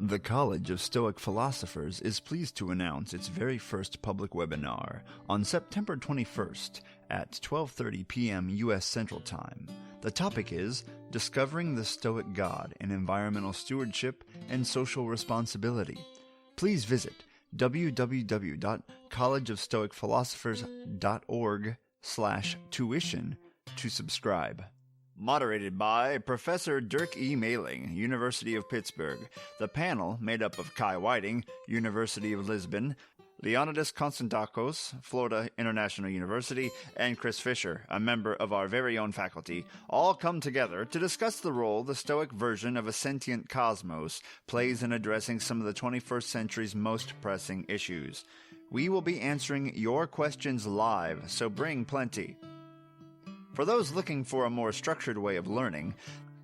The College of Stoic Philosophers is pleased to announce its very first public webinar on September 21st at 12:30 p.m. U.S. Central Time. The topic is Discovering the Stoic God in Environmental Stewardship and Social Responsibility. Please visit www.collegeofstoicphilosophers.org/tuition to subscribe. Moderated by Professor Dirk E. Mailing, University of Pittsburgh. The panel, made up of Kai Whiting, University of Lisbon, Leonidas Konstantakos, Florida International University, and Chris Fisher, a member of our very own faculty, all come together to discuss the role the Stoic version of a sentient cosmos plays in addressing some of the 21st century's most pressing issues. We will be answering your questions live, so bring plenty. For those looking for a more structured way of learning,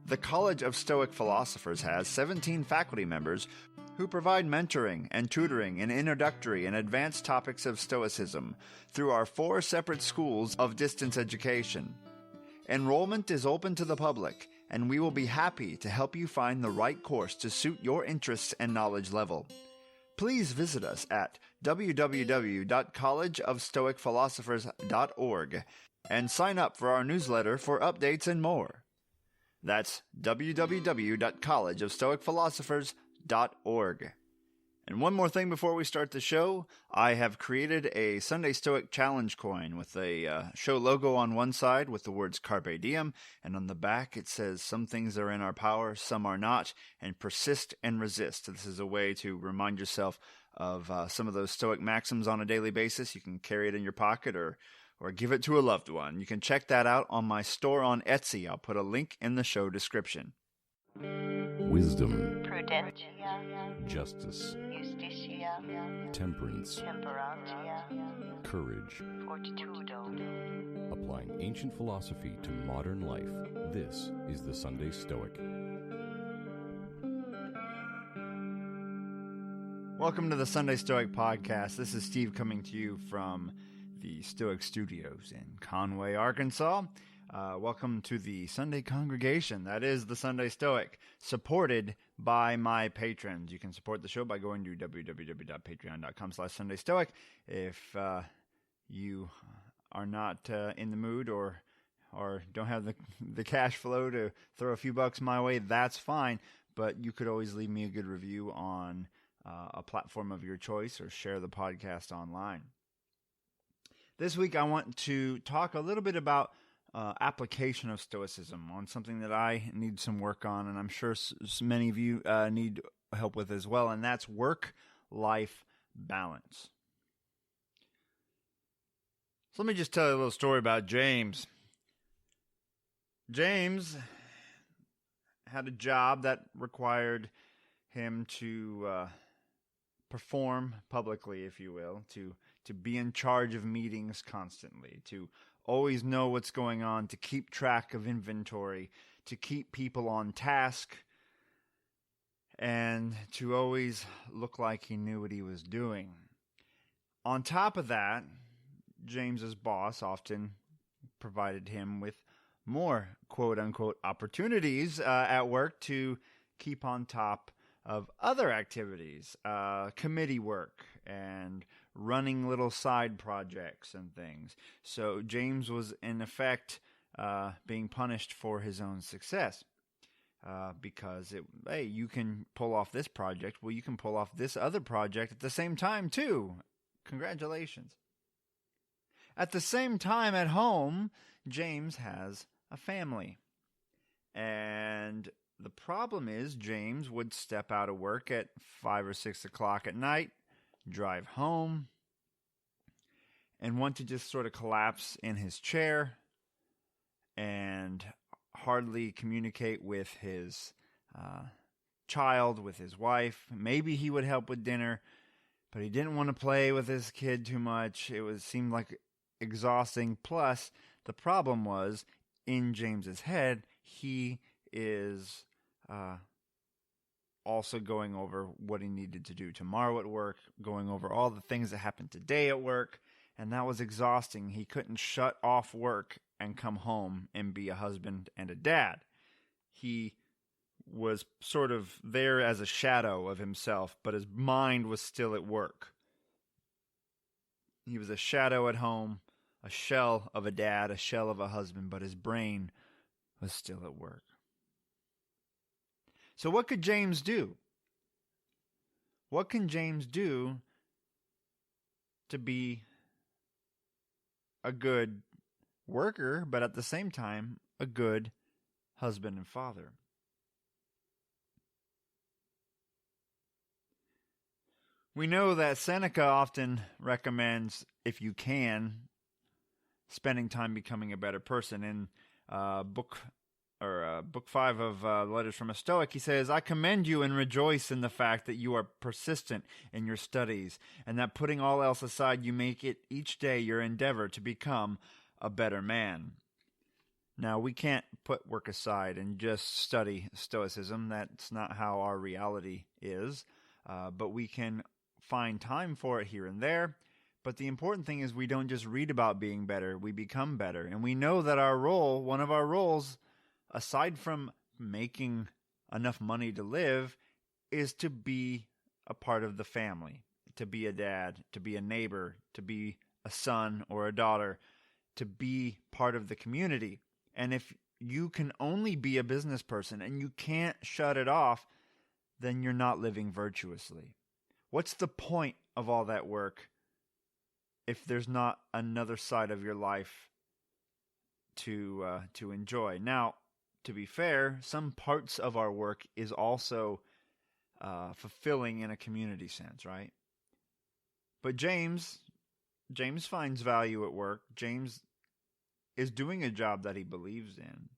the College of Stoic Philosophers has 17 faculty members who provide mentoring and tutoring in introductory and advanced topics of Stoicism through our 4 separate schools of distance education. Enrollment is open to the public, and we will be happy to help you find the right course to suit your interests and knowledge level. Please visit us at www.collegeofstoicphilosophers.org and sign up for our newsletter for updates and more. That's www.collegeofstoicphilosophers.org. And one more thing before we start the show, I have created a Sunday Stoic Challenge coin with a show logo on one side with the words Carpe Diem, and on the back it says, "Some things are in our power, some are not, and persist and resist." This is a way to remind yourself of some of those Stoic maxims on a daily basis. You can carry it in your pocket or give it to a loved one. You can check that out on my store on Etsy. I'll put a link in the show description. Wisdom, Prudentia, justice, Justitia, temperance, Temperantia, courage. Fortitudo. Applying ancient philosophy to modern life. This is the Sunday Stoic. Welcome to the Sunday Stoic Podcast. This is Steve coming to you from the Stoic Studios in Conway, Arkansas. Welcome to the Sunday congregation. That is the Sunday Stoic, supported by my patrons. You can support the show by going to www.patreon.com/SundayStoic. If you are not in the mood or don't have the cash flow to throw a few bucks my way, that's fine. But you could always leave me a good review on a platform of your choice or share the podcast online. This week I want to talk a little bit about application of Stoicism on something that I need some work on, and I'm sure many of you need help with as well, and that's work-life balance. So let me just tell you a little story about James. James had a job that required him to perform publicly, if you will, to be in charge of meetings constantly, to always know what's going on, to keep track of inventory, to keep people on task, and to always look like he knew what he was doing. On top of that, James's boss often provided him with more quote-unquote opportunities at work to keep on top of other activities, committee work, and running little side projects and things. So James was, in effect, being punished for his own success. Because, hey, you can pull off this project, well, you can pull off this other project at the same time, too. Congratulations. At the same time, at home, James has a family. And the problem is James would step out of work at 5 or 6 o'clock at night, drive home, and want to just sort of collapse in his chair and hardly communicate with his child, with his wife. Maybe he would help with dinner, but he didn't want to play with his kid too much. It seemed like exhausting. Plus, the problem was, in James's head, he is also going over what he needed to do tomorrow at work, going over all the things that happened today at work, and that was exhausting. He couldn't shut off work and come home and be a husband and a dad. He was sort of there as a shadow of himself, but his mind was still at work. He was a shadow at home, a shell of a dad, a shell of a husband, but his brain was still at work. So what could James do? What can James do to be a good worker, but at the same time, a good husband and father? We know that Seneca often recommends, if you can, spending time becoming a better person. In book 5 of Letters from a Stoic, he says, "I commend you and rejoice in the fact that you are persistent in your studies, and that putting all else aside, you make it each day your endeavor to become a better man." Now, we can't put work aside and just study Stoicism. That's not how our reality is. But we can find time for it here and there. But the important thing is we don't just read about being better, we become better. And we know that our role, one of our roles, aside from making enough money to live, is to be a part of the family, to be a dad, to be a neighbor, to be a son or a daughter, to be part of the community. And if you can only be a business person and you can't shut it off, then you're not living virtuously. What's the point of all that work if there's not another side of your life to enjoy? Now, to be fair, some parts of our work is also fulfilling in a community sense, right? But James finds value at work. James is doing a job that he believes in.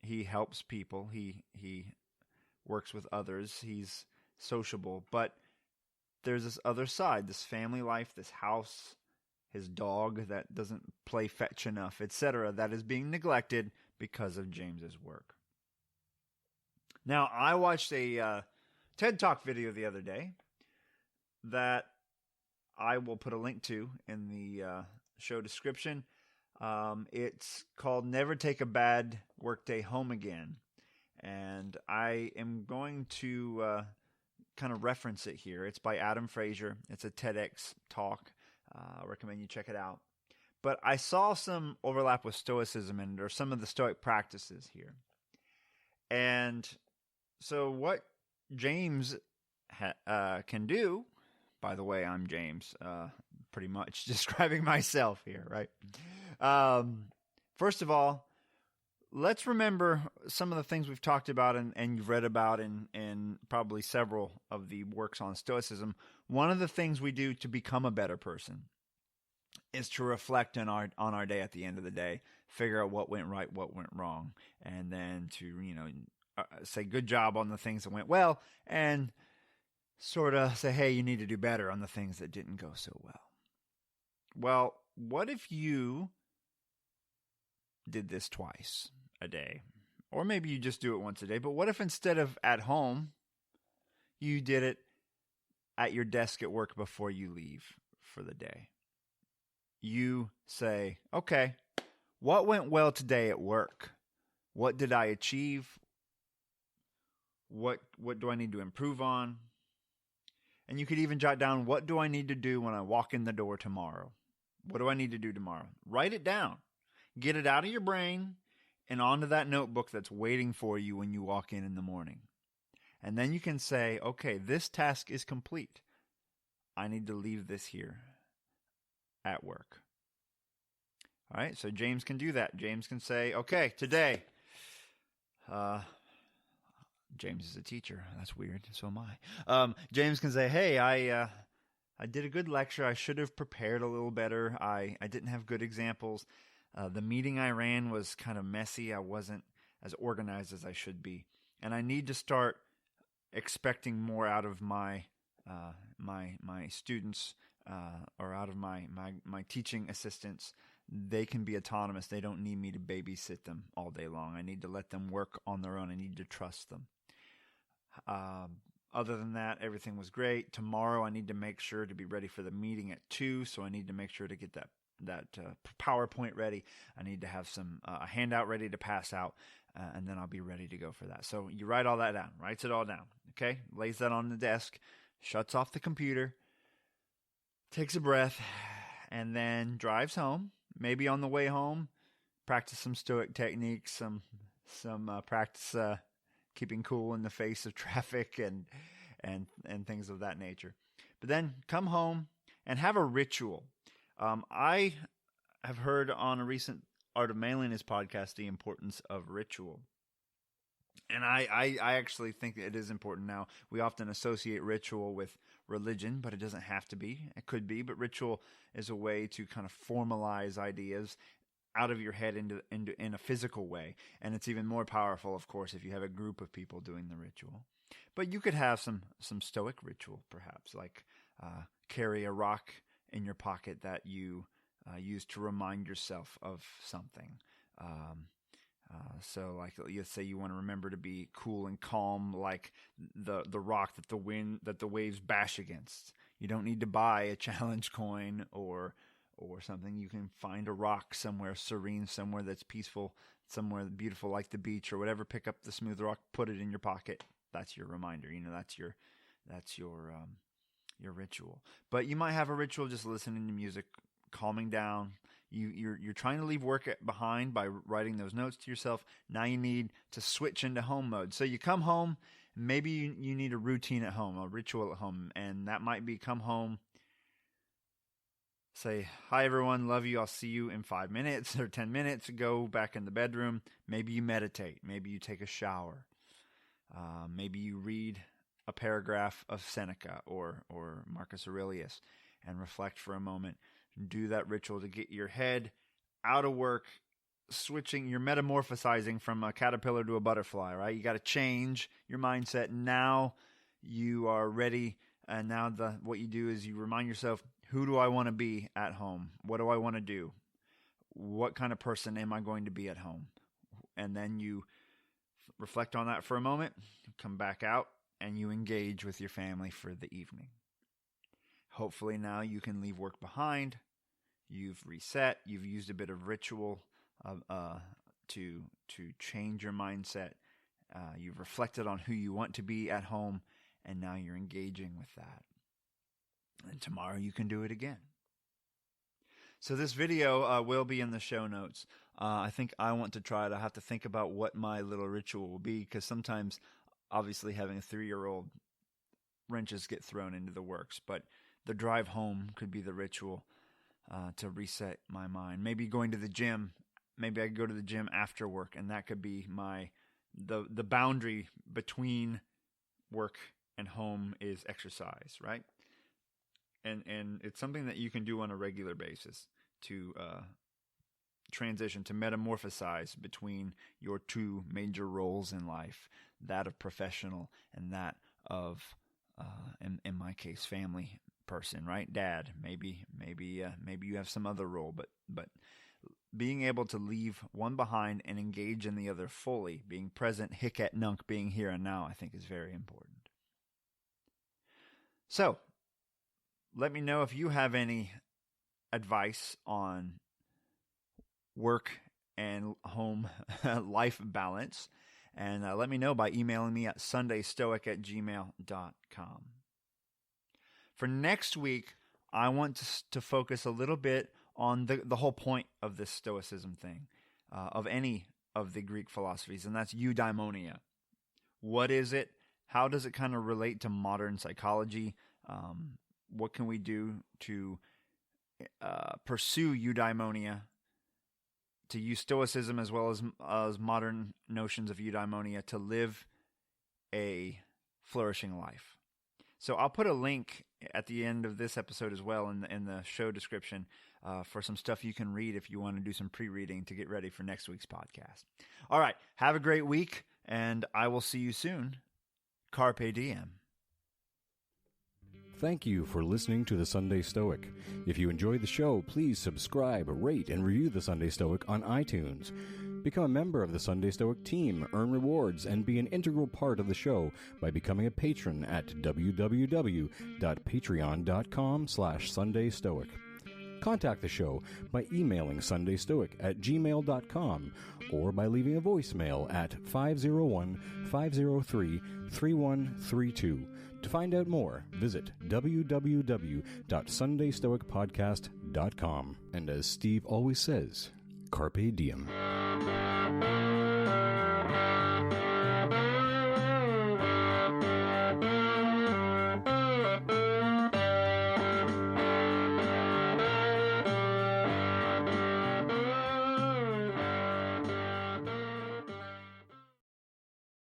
He helps people. He works with others. He's sociable. But there's this other side, this family life, this house, his dog that doesn't play fetch enough, etc., that is being neglected because of James's work. Now, I watched a TED Talk video the other day that I will put a link to in the show description. It's called "Never Take a Bad Workday Home Again." And I am going to kind of reference it here. It's by Adam Frazier. It's a TEDx talk. I recommend you check it out. But I saw some overlap with Stoicism in it, or some of the Stoic practices here. And so what James can do, by the way, I'm James, pretty much describing myself here, right? First of all, let's remember some of the things we've talked about and you've read about in probably several of the works on Stoicism. One of the things we do to become a better person is to reflect on our day at the end of the day, figure out what went right, what went wrong, and then to, say good job on the things that went well, and sort of say, hey, you need to do better on the things that didn't go so well. Well, what if you did this twice a day? Or maybe you just do it once a day. But what if instead of at home, you did it at your desk at work before you leave for the day? You say, okay, what went well today at work? What did I achieve? What do I need to improve on? And you could even jot down, what do I need to do when I walk in the door tomorrow? What do I need to do tomorrow? Write it down. Get it out of your brain and onto that notebook that's waiting for you when you walk in the morning. And then you can say, okay, this task is complete. I need to leave this here at work. All right, so James can do that. James can say, okay, today, James is a teacher. That's weird. So am I. James can say, hey, I did a good lecture. I should have prepared a little better. I didn't have good examples. The meeting I ran was kind of messy. I wasn't as organized as I should be. And I need to start expecting more out of my students or out of my teaching assistants. They can be autonomous. They don't need me to babysit them all day long. I need to let them work on their own. I need to trust them. Other than that, everything was great. Tomorrow I need to make sure to be ready for the meeting at 2, so I need to make sure to get that PowerPoint ready. I need to have some a handout ready to pass out, and then I'll be ready to go for that. So you write all that down, writes it all down, okay? Lays that on the desk, shuts off the computer, takes a breath, and then drives home. Maybe on the way home, practice some Stoic techniques, some practice keeping cool in the face of traffic and things of that nature. But then come home and have a ritual. I have heard on a recent Art of Manliness podcast the importance of ritual. And I actually think it is important now. We often associate ritual with religion, but it doesn't have to be. It could be, but ritual is a way to kind of formalize ideas out of your head into in a physical way. And it's even more powerful, of course, if you have a group of people doing the ritual. But you could have some Stoic ritual, perhaps, like carry a rock in your pocket that you use to remind yourself of something. So, like, let's say you want to remember to be cool and calm, like the rock that the waves bash against. You don't need to buy a challenge coin or something. You can find a rock somewhere serene, somewhere that's peaceful, somewhere beautiful like the beach or whatever. Pick up the smooth rock, put it in your pocket. That's your reminder. That's your ritual. But you might have a ritual just listening to music, calming down. You're trying to leave work behind by writing those notes to yourself. Now you need to switch into home mode. So you come home, maybe you need a routine at home, a ritual at home, and that might be come home, say, hi everyone, love you, I'll see you in 5 minutes or 10 minutes, go back in the bedroom. Maybe you meditate, maybe you take a shower, maybe you read a paragraph of Seneca or Marcus Aurelius and reflect for a moment. Do that ritual to get your head out of work, switching, you're metamorphosizing from a caterpillar to a butterfly, right? You got to change your mindset. Now you are ready. And now what you do is you remind yourself, who do I want to be at home? What do I want to do? What kind of person am I going to be at home? And then you reflect on that for a moment, come back out, and you engage with your family for the evening. Hopefully now you can leave work behind. You've reset. You've used a bit of ritual to change your mindset. You've reflected on who you want to be at home, and now you're engaging with that. And tomorrow you can do it again. So this video will be in the show notes. I think I want to try it. I have to think about what my little ritual will be, because sometimes, obviously, having a 3-year-old, wrenches get thrown into the works. But the drive home could be the ritual to reset my mind. Maybe going to the gym. Maybe I could go to the gym after work, and that could be the boundary between work and home is exercise, right? And it's something that you can do on a regular basis to transition, to metamorphosize between your two major roles in life, that of professional and that of, in my case, family person, right? Dad, maybe you have some other role, but being able to leave one behind and engage in the other fully, being present, hic et nunc, being here and now, I think is very important. So, let me know if you have any advice on work and home life balance. And let me know by emailing me at sundaystoic@gmail.com. For next week, I want to focus a little bit on the whole point of this Stoicism thing, of any of the Greek philosophies, and that's eudaimonia. What is it? How does it kind of relate to modern psychology? What can we do to pursue eudaimonia, to use Stoicism as well as modern notions of eudaimonia to live a flourishing life? So I'll put a link at the end of this episode as well in the show description for some stuff you can read if you want to do some pre-reading to get ready for next week's podcast. All right, have a great week, and I will see you soon. Carpe diem. Thank you for listening to The Sunday Stoic. If you enjoyed the show, please subscribe, rate, and review The Sunday Stoic on iTunes. Become a member of the Sunday Stoic team, earn rewards, and be an integral part of the show by becoming a patron at www.patreon.com/SundayStoic. Contact the show by emailing sundaystoic@gmail.com or by leaving a voicemail at 501-503-3132. To find out more, visit www.sundaystoicpodcast.com. And as Steve always says, carpe diem.